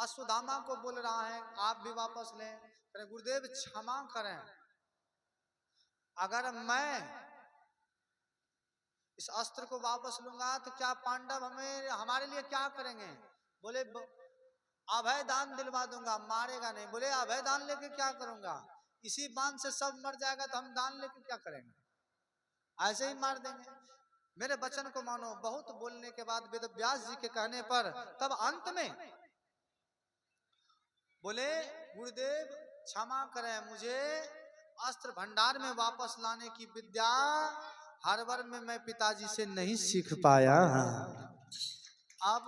अश्वत्थामा को बोल रहा है आप भी वापस लें। कह गुरुदेव क्षमा करें, अगर मैं इस अस्त्र को वापस लूंगा तो क्या पांडव हमें हमारे लिए क्या करेंगे? बोले अभय दान दिलवा दूंगा, मारेगा नहीं। बोले अभय दान लेके क्या करूंगा? इसी बांध से सब मर जाएगा तो हम दान लेके क्या करेंगे? ऐसे ही मार देंगे। मेरे वचन को मानो। बहुत बोलने के बाद वेद व्यास जी के कहने पर तब अंत में बोले गुरुदेव क्षमा करें, मुझे अस्त्र भंडार में वापस लाने की विद्या हर बार में मैं पिताजी से नहीं सीख पाया। अब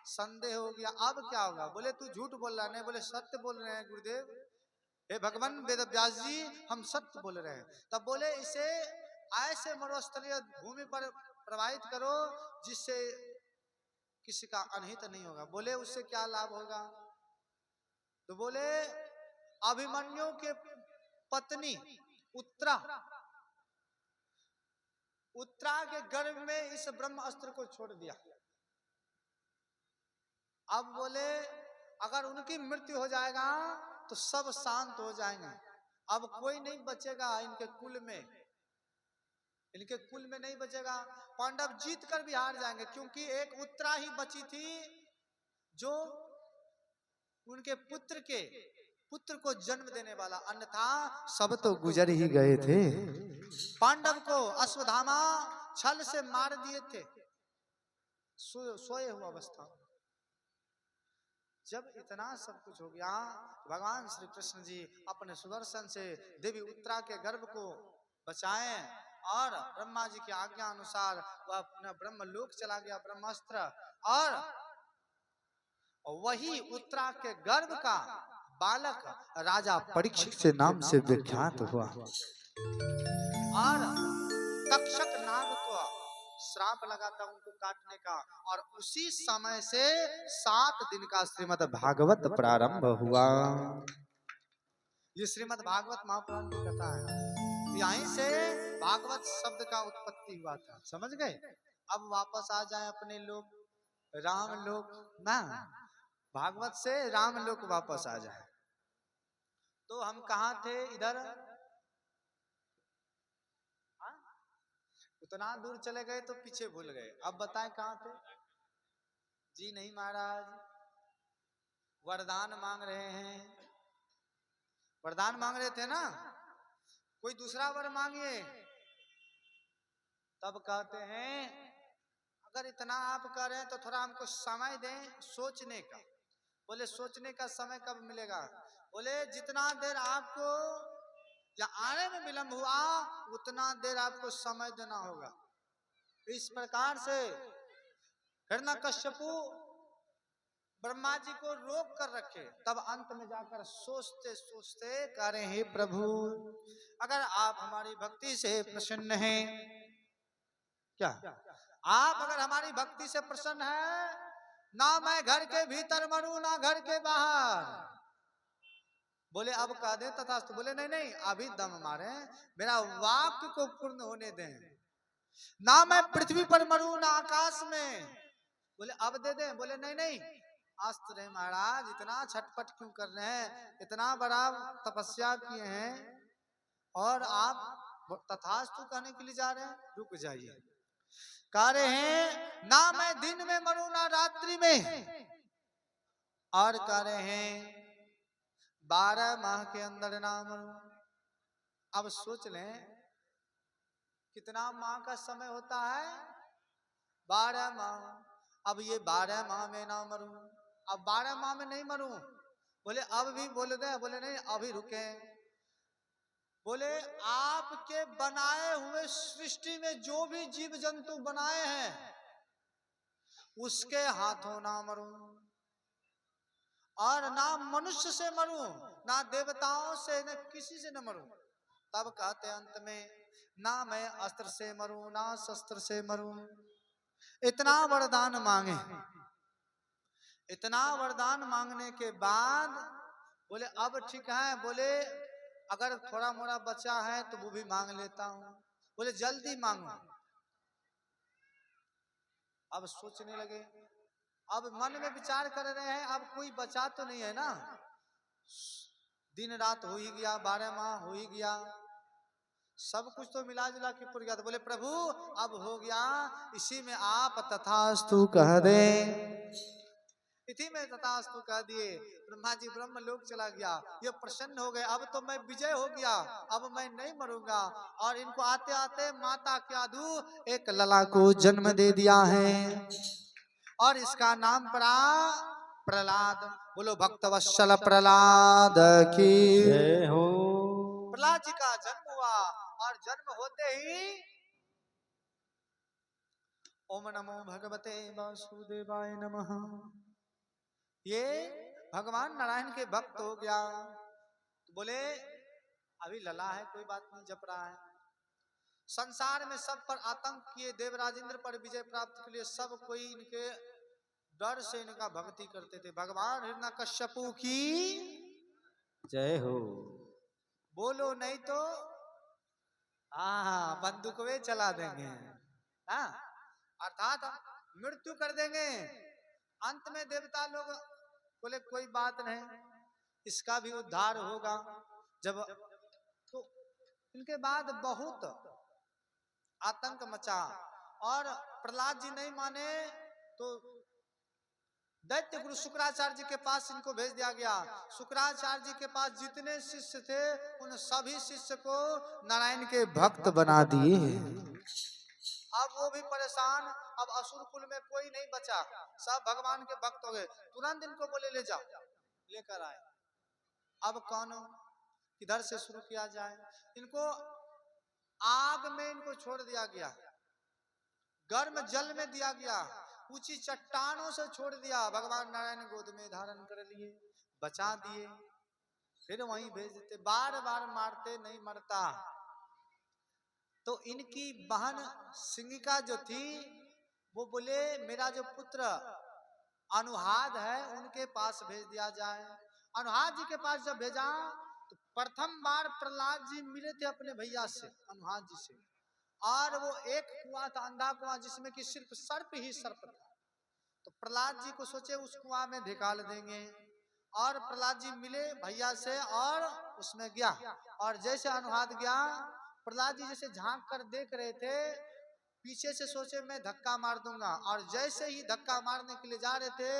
संदेह हो गया, अब क्या होगा? बोले तू झूठ बोल रहा है। नहीं, बोले सत्य बोल रहे हैं गुरुदेव। हे भगवान वेद व्यास जी, हम सत्य बोल रहे हैं। तब बोले इसे ऐसे मरुस्थलीय भूमि पर प्रवाहित करो जिससे किसी का अनहित नहीं होगा। बोले उससे क्या लाभ होगा? तो बोले अभिमन्यु के पत्नी उत्तरा के गर्भ में इस ब्रह्म अस्त्र को छोड़ दिया। अब बोले अगर उनकी मृत्यु हो जाएगा तो सब शांत हो जाएंगे। अब कोई नहीं बचेगा इनके कुल में नहीं बचेगा। पांडव जीत कर भी हार जाएंगे, क्योंकि एक उत्तरा ही बची थी जो उनके पुत्र को जन्म देने वाला, अन्यथा सब तो गुजर ही गए थे। पांडव को अश्वत्थामा छल से मार दिए थे सोए हुआ अवस्था। जब इतना सब कुछ हो गया, भगवान श्री कृष्ण जी अपने सुदर्शन से देवी उत्तरा के गर्भ को बचाएं और ब्रह्मा जी की आज्ञा अनुसार वह अपना ब्रह्म लोक चला गया ब्रह्मास्त्र। और वही उत्तरा के गर्भ का बालक राजा परीक्षित से नाम से विख्यात हुआ। और तक्षक नाग को श्राप लगा था उनको काटने का, और उसी समय से 7 दिन का श्रीमद् भागवत प्रारंभ हुआ। ये श्रीमद् भागवत महापुराण की कथा है। यहीं से भागवत शब्द का उत्पत्ति हुआ था, समझ गए? अब वापस आ जाए अपने लोग, राम लोक ना, भागवत से राम लोक वापस आ जाए। तो हम कहाँ थे? इधर उतना दूर चले गए तो पीछे भूल गए। अब बताएं कहाँ थे? जी नहीं महाराज, वरदान मांग रहे हैं। वरदान मांग रहे थे ना, कोई दूसरा वर मांगिए। तब कहते हैं अगर इतना आप कर रहे हैं तो थोड़ा हमको समय दें सोचने का। बोले सोचने का समय कब मिलेगा? बोले जितना देर आपको या आने में विलंब हुआ उतना देर आपको समय देना होगा। इस प्रकार से हिरण्यकश्यपु ब्रह्मा जी को रोक कर रखे। तब अंत में जाकर सोचते सोचते कह रहे हैं प्रभु अगर आप हमारी भक्ति से प्रसन्न हैं, क्या आप अगर हमारी भक्ति से प्रसन्न हैं, ना मैं घर के भीतर मरूं ना घर के बाहर। बोले अब कह दे तथास्तु। बोले नहीं नहीं, अभी दम मारे, मेरा वाक्य को पूर्ण होने दें। ना मैं पृथ्वी पर मरूं ना आकाश में। बोले अब दे दे। बोले नहीं नहीं, अस्त्र है महाराज, इतना छटपट क्यों कर रहे हैं? इतना बड़ा तपस्या किए हैं और आप तथास्तु कहने के लिए जा रहे हैं? रुक जाइए। कह रहे हैं ना मैं दिन में मरूं ना रात्रि में, और कह रहे हैं 12 माह के अंदर ना मरूं। अब सोच लें कितना माह का समय होता है? 12 माह। अब ये 12 माह में ना मरूं, अब 12 माह में नहीं मरूं। बोले अब भी बोल दे। बोले नहीं अभी रुके। बोले आपके बनाए हुए सृष्टि में जो भी जीव जंतु बनाए हैं उसके हाथों ना मरूं, और ना मनुष्य से मरूं, ना देवताओं से, न किसी से न मरूं। तब कहते अंत में ना मैं अस्त्र से मरूं ना शस्त्र से मरूं। इतना वरदान मांगे। इतना वरदान मांगने के बाद बोले अब ठीक है। बोले अगर थोड़ा मोड़ा बचा है तो वो भी मांग लेता हूं। बोले जल्दी मांगो। अब सोचने लगे। अब मन में विचार कर रहे हैं, अब कोई बचा तो नहीं है ना, दिन रात हो ही गया, 12 माह हो ही गया, सब कुछ तो मिला जुला के पुर गया। तो बोले प्रभु अब हो गया, इसी में आप तथास्तु कह दे। इसी में तथास्तु कह दिए। ब्रह्मा जी ब्रह्म लोक चला गया, ये प्रसन्न हो गए, अब तो मैं विजय हो गया, अब मैं नहीं मरूंगा। और इनको आते आते माता क्या दू, एक लला को जन्म दे दिया है और इसका नाम पड़ा प्रहलाद। बोलो भक्तवत्सल प्रहलाद की जय हो। प्रहलाद जी का जन्म हुआ और जन्म होते ही ओम नमो भगवते वासुदेवाय नमः, ये भगवान नारायण के भक्त हो गया। तो बोले अभी लला है, कोई बात नहीं, जप रहा है। संसार में सब पर आतंक किए, देवराजेंद्र पर विजय प्राप्त के लिए सब कोई इनके डर से इनका भक्ति करते थे। भगवान हिरण्यकश्यपु की जय हो। बोलो नहीं तो हाँ बंदूकवे चला देंगे, हाँ अर्थात मृत्यु कर देंगे। अंत में देवता लोग बोले कोई बात नहीं, इसका भी उद्धार होगा। जब तो इनके बाद बहुत आतंक मचा और प्रहलाद जी नहीं माने तो दैत्य गुरु शुक्राचार्य जी के पास इनको भेज दिया गया। शुक्राचार्य जी के पास जितने शिष्य थे उन सभी शिष्य को नारायण के भक्त बना दिए। अब वो भी परेशान, अब असुर कुल में कोई नहीं बचा, सब भगवान के भक्त हो गए। तुरंत इनको बोले ले जाओ, लेकर आए। अब कौन किधर से शुरू किया जाए। इनको आग में इनको छोड़ दिया गया, गर्म जल में दिया गया, ऊंची चट्टानों से छोड़ दिया। भगवान नारायण गोद में धारण कर लिए, बचा दिए, फिर वहीं भेज देते। बार बार मारते नहीं मरता। तो इनकी बहन सिंगिका जो थी वो बोले मेरा जो पुत्र अनुहाद है उनके पास भेज दिया जाए। अनुहाद जी के पास जब भेजा तो प्रथम बार प्रहलाद जी मिले थे अपने भैया से, अनुहाद जी से, और वो एक कुआं था, अंधा कुआं, जिसमें कि सिर्फ सर्प ही सर्प था। तो प्रहलाद जी को सोचे उस कुआं में ढकाल देंगे, और प्रहलाद जी मिले भैया से और उसमें गया। और जैसे अनुहाद गया, प्रहलाद जी जैसे झांक कर देख रहे थे, पीछे से सोचे मैं धक्का मार दूंगा, और जैसे ही धक्का मारने के लिए जा रहे थे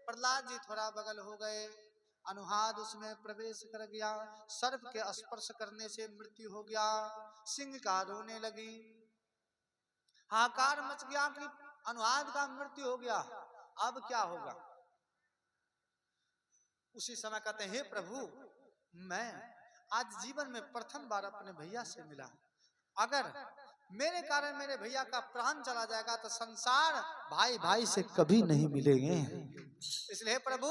प्रहलाद जी थोड़ा बगल हो गए, अनुहाद उसमें प्रवेश कर गया। सर्प के स्पर्श करने से मृत्यु हो गया। सिंह का रोने लगी, हाहाकार मच गया कि अनुहाद का मृत्यु हो गया, अब क्या होगा। उसी समय कहते हैं हे प्रभु, मैं आज जीवन में प्रथम बार अपने भैया से मिला, अगर मेरे कारण मेरे भैया का प्राण चला जाएगा तो संसार भाई भाई से कभी नहीं मिलेंगे। इसलिए प्रभु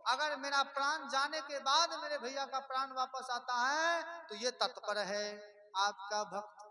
अगर मेरा प्राण जाने के बाद मेरे भैया का प्राण वापस आता है तो ये तत्पर है आपका भक्त